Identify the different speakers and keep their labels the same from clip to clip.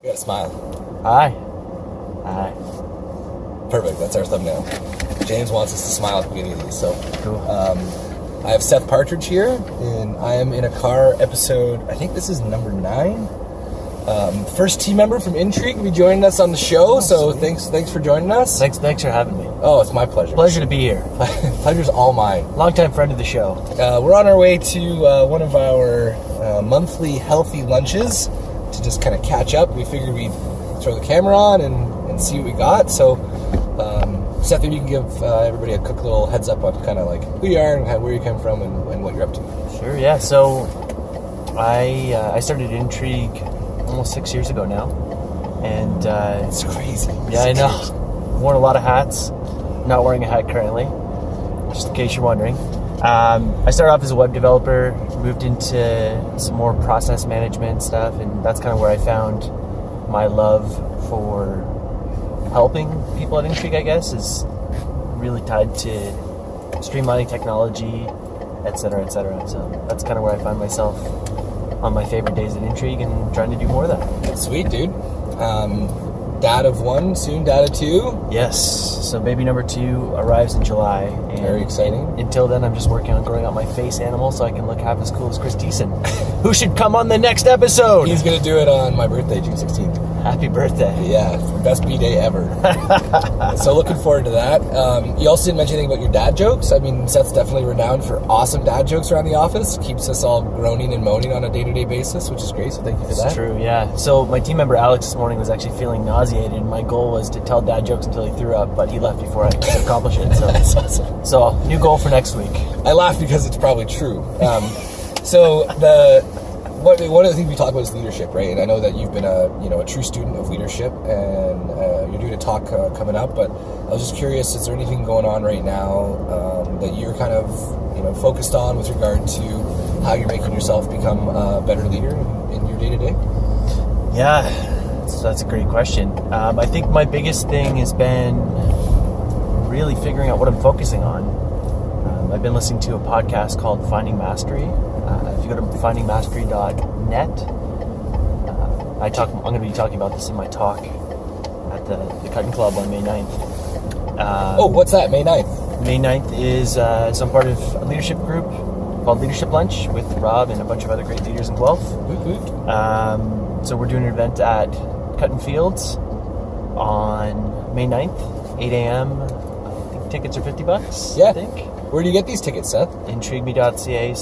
Speaker 1: You gotta smile.
Speaker 2: Hi. Hi.
Speaker 1: Perfect, that's our thumbnail. James wants us to smile at the beginning of these, so.
Speaker 2: Cool.
Speaker 1: I have Seth Partridge here, and I am in a car episode, I think this is number 9. First team member from Intrigue will be joining us on the show, so thanks for joining us.
Speaker 2: Thanks for having me.
Speaker 1: Oh, it's my pleasure.
Speaker 2: Pleasure to be here.
Speaker 1: Pleasure's all mine.
Speaker 2: Longtime friend of the show.
Speaker 1: We're on our way to one of our monthly healthy lunches to just kind of catch up. We figured we'd throw the camera on and see what we got. So, Seth, maybe you can give everybody a quick little heads up on kind of like who you are and kind of where you come from and what you're up to.
Speaker 2: Sure, yeah. So, I started Intrigue almost 6 years ago now. And
Speaker 1: It's crazy.
Speaker 2: yeah, I know. Worn a lot of hats. Not wearing a hat currently, just in case you're wondering. I started off as a web developer, moved into some more process management stuff, and that's kind of where I found my love for helping people at Intrigue, I guess, is really tied to streamlining technology, etc., etc. So that's kind of where I find myself on my favorite days at Intrigue and trying to do more of that.
Speaker 1: Sweet, dude. Dad of 1, soon dad of 2.
Speaker 2: Yes, so baby number 2 arrives in July. And
Speaker 1: Very exciting.
Speaker 2: Until then, I'm just working on growing out my face animal so I can look half as cool as Chris Thiessen, who should come on the next episode.
Speaker 1: He's going to do it on my birthday, June 16th.
Speaker 2: Happy birthday.
Speaker 1: Yeah, best B-day ever. So looking forward to that. You also didn't mention anything about your dad jokes. I mean, Seth's definitely renowned for awesome dad jokes around the office. Keeps us all groaning and moaning on a day-to-day basis, which is great, so thank you for that.
Speaker 2: It's true, yeah. So my team member Alex this morning was actually feeling nauseated, and my goal was to tell dad jokes until he threw up, but he left before I could accomplish it. So
Speaker 1: That's awesome.
Speaker 2: So new goal for next week.
Speaker 1: I laugh because it's probably true. So one of the things we talk about is leadership, right? And I know that you've been a true student of leadership, and you're doing a talk coming up. But I was just curious: is there anything going on right now that you're kind of focused on with regard to how you're making yourself become a better leader in your day to day?
Speaker 2: Yeah, so that's a great question. I think my biggest thing has been really figuring out what I'm focusing on. I've been listening to a podcast called Finding Mastery. If you go to findingmastery.net, I'm going to be talking about this in my talk at the Talkhug Club on May 9th.
Speaker 1: What's that? May 9th?
Speaker 2: May 9th is some part of a leadership group called Leadership Lunch with Rob and a bunch of other great leaders in Guelph. So we're doing an event at Cutton Fields on May 9th, 8 a.m. I think tickets are $50,
Speaker 1: Yeah.
Speaker 2: I think.
Speaker 1: Where do you get these tickets, Seth?
Speaker 2: Intrigueme.ca/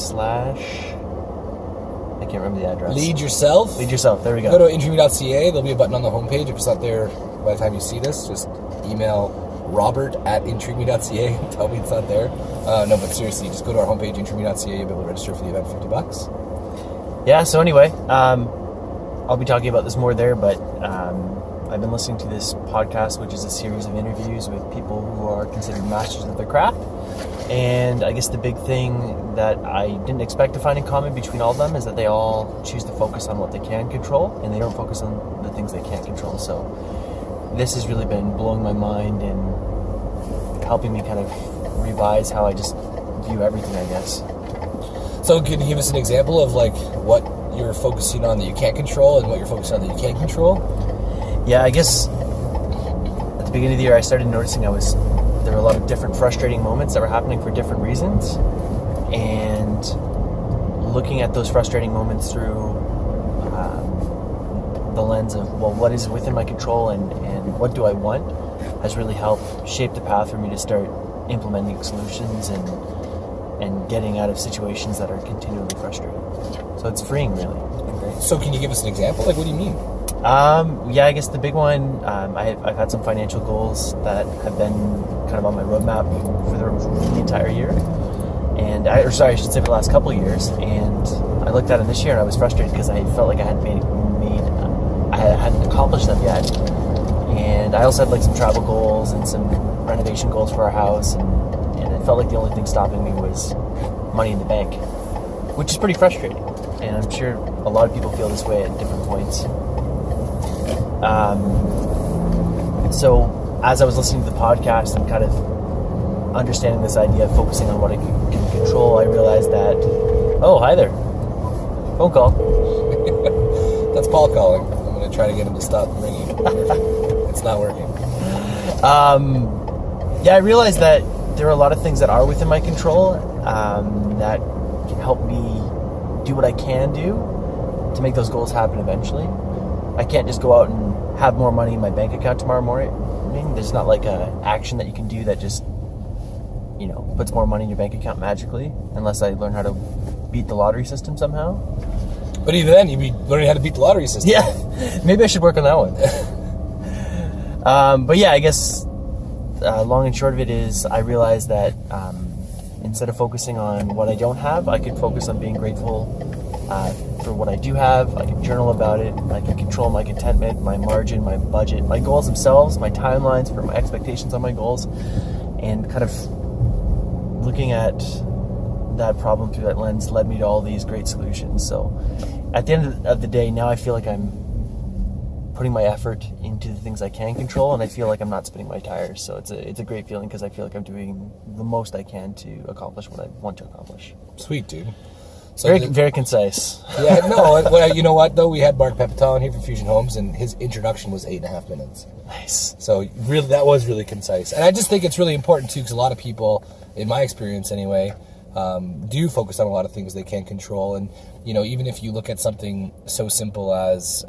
Speaker 2: I can't remember the address.
Speaker 1: Lead yourself.
Speaker 2: Lead yourself. There we go.
Speaker 1: Go to intrigueme.ca. There'll be a button on the homepage. If it's not there by the time you see this, just email robert@intrigueme.ca and tell me it's not there. No, but seriously, just go to our homepage, intrigueme.ca. You'll be able to register for the event, $50.
Speaker 2: Yeah. So anyway, I'll be talking about this more there, but I've been listening to this podcast, which is a series of interviews with people who are considered masters of their craft. And I guess the big thing that I didn't expect to find in common between all of them is that they all choose to focus on what they can control, and they don't focus on the things they can't control. So this has really been blowing my mind and helping me kind of revise how I just view everything, I guess.
Speaker 1: So can you give us an example of like what you're focusing on that you can't control and what you're focusing on that you can control?
Speaker 2: Yeah, I guess at the beginning of the year I started noticing there were a lot of different frustrating moments that were happening for different reasons, and looking at those frustrating moments through the lens of, well, what is within my control and what do I want, has really helped shape the path for me to start implementing solutions and getting out of situations that are continually frustrating. So it's freeing, really. It's been great.
Speaker 1: So can you give us an example? Like, what do you mean?
Speaker 2: Yeah, I guess the big one, I've had some financial goals that have been kind of on my roadmap for the entire year. I should say for the last couple of years. And I looked at them this year and I was frustrated because I felt like I hadn't accomplished them yet. And I also had like some travel goals and some renovation goals for our house. And it felt like the only thing stopping me was money in the bank, which is pretty frustrating. And I'm sure a lot of people feel this way at different points. So as I was listening to the podcast and kind of understanding this idea of focusing on what I can control, I realized that, oh, hi there. Phone call.
Speaker 1: That's Paul calling. I'm going to try to get him to stop ringing. It's not working.
Speaker 2: Yeah, I realized that there are a lot of things that are within my control that can help me do what I can do to make those goals happen eventually. I can't just go out and have more money in my bank account tomorrow morning. There's not like a action that you can do that just, puts more money in your bank account magically, unless I learn how to beat the lottery system somehow.
Speaker 1: But even then, you'd be learning how to beat the lottery system.
Speaker 2: Yeah, maybe I should work on that one. But yeah, I guess long and short of it is I realized that instead of focusing on what I don't have, I could focus on being grateful for what I do have. I can journal about it. I can control my contentment, my margin, my budget, my goals themselves, my timelines for my expectations on my goals, and kind of looking at that problem through that lens led me to all these great solutions. So at the end of the day, now I feel like I'm putting my effort into the things I can control, and I feel like I'm not spinning my tires. So it's a great feeling because I feel like I'm doing the most I can to accomplish what I want to accomplish.
Speaker 1: Sweet, dude. So
Speaker 2: very concise.
Speaker 1: Yeah, no, you know what, though? We had Mark Pepitone on here from Fusion Homes, and his introduction was 8.5 minutes.
Speaker 2: Nice.
Speaker 1: So really, that was really concise. And I just think it's really important, too, because a lot of people, in my experience anyway, do focus on a lot of things they can't control. And, even if you look at something so simple as,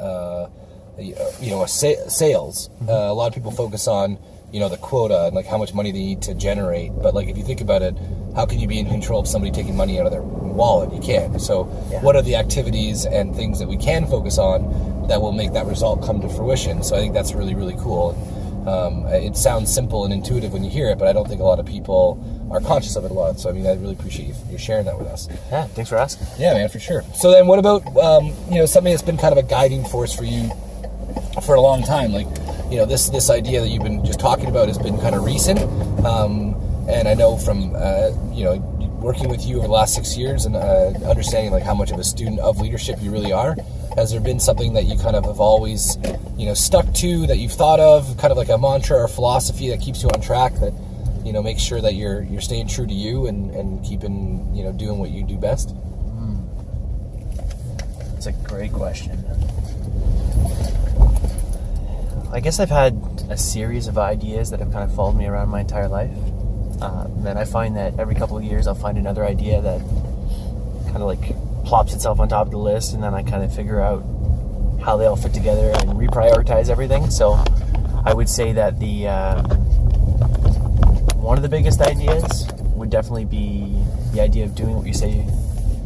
Speaker 1: sales, a lot of people focus on, the quota and, like, how much money they need to generate. But, like, if you think about it, how can you be in control of somebody taking money out of their wallet? You can't. So what are the activities and things that we can focus on that will make that result come to fruition? So I think that's really, really cool. It sounds simple and intuitive when you hear it, but I don't think a lot of people are conscious of it a lot. So, I really appreciate you sharing that with us.
Speaker 2: Yeah, thanks for asking.
Speaker 1: Yeah, man, for sure. So then what about, something that's been kind of a guiding force for you for a long time? Like, this idea that you've been just talking about has been kind of recent. And I know from, working with you over the last 6 years and understanding like how much of a student of leadership you really are, has there been something that you kind of have always, stuck to, that you've thought of, kind of like a mantra or philosophy that keeps you on track, that, makes sure that you're staying true to you and keeping, doing what you do best?
Speaker 2: That's a great question. I guess I've had a series of ideas that have kind of followed me around my entire life. And I find that every couple of years I'll find another idea that kind of like plops itself on top of the list, and then I kind of figure out how they all fit together and reprioritize everything. So I would say that one of the biggest ideas would definitely be the idea of doing what you say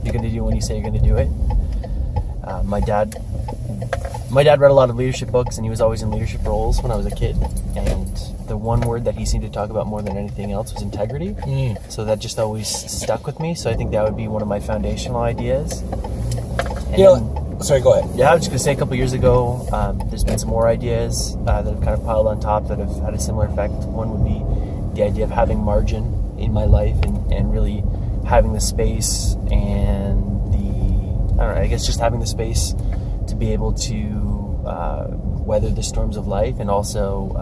Speaker 2: you're going to do when you say you're going to do it. My dad read a lot of leadership books, and he was always in leadership roles when I was a kid, and the one word that he seemed to talk about more than anything else was integrity. So that just always stuck with me. So I think that would be one of my foundational ideas. And
Speaker 1: sorry, go ahead.
Speaker 2: Yeah, I was just going to say, a couple years ago, there's been some more ideas that have kind of piled on top that have had a similar effect. One would be the idea of having margin in my life and really having the space and just having the space to be able to weather the storms of life, and also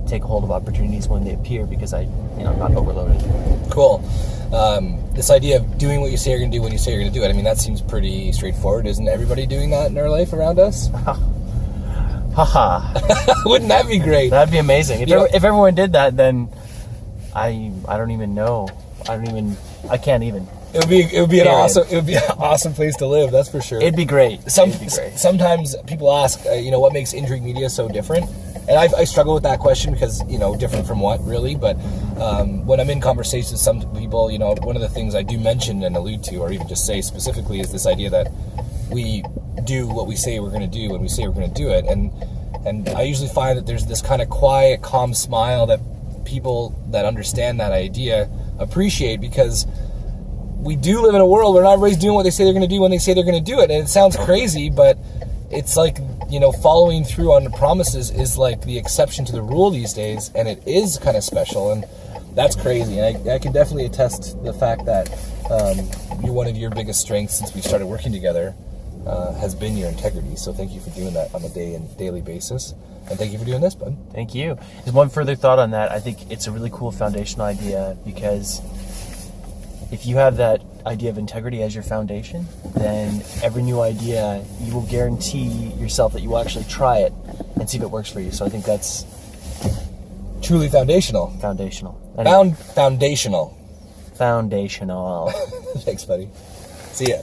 Speaker 2: take hold of opportunities when they appear, because I'm not overloaded.
Speaker 1: Cool. This idea of doing what you say you're going to do when you say you're going to do it, that seems pretty straightforward. Isn't everybody doing that in our life around us?
Speaker 2: Haha.
Speaker 1: Wouldn't that be great?
Speaker 2: That'd be amazing. If everyone did that, then I don't even know. I can't even.
Speaker 1: It would be an awesome place to live. That's for sure.
Speaker 2: It'd be great.
Speaker 1: Sometimes people ask, what makes Intrigue Media so different? And I struggle with that question because, different from what really? But when I'm in conversations with some people, one of the things I do mention and allude to, or even just say specifically, is this idea that we do what we say we're going to do when we say we're going to do it. And I usually find that there's this kind of quiet, calm smile that people that understand that idea appreciate, because we do live in a world where not everybody's doing what they say they're going to do when they say they're going to do it. And it sounds crazy, but it's like, following through on the promises is like the exception to the rule these days, and it is kind of special, and that's crazy. And I can definitely attest to the fact that one of your biggest strengths since we started working together has been your integrity. So thank you for doing that on a daily basis. And thank you for doing this, bud.
Speaker 2: Thank you. There's one further thought on that. I think it's a really cool foundational idea, because if you have that idea of integrity as your foundation, then every new idea, you will guarantee yourself that you will actually try it and see if it works for you. So I think that's
Speaker 1: truly foundational.
Speaker 2: foundational. Anyway,
Speaker 1: Foundational.
Speaker 2: foundational.
Speaker 1: Thanks, buddy. See ya.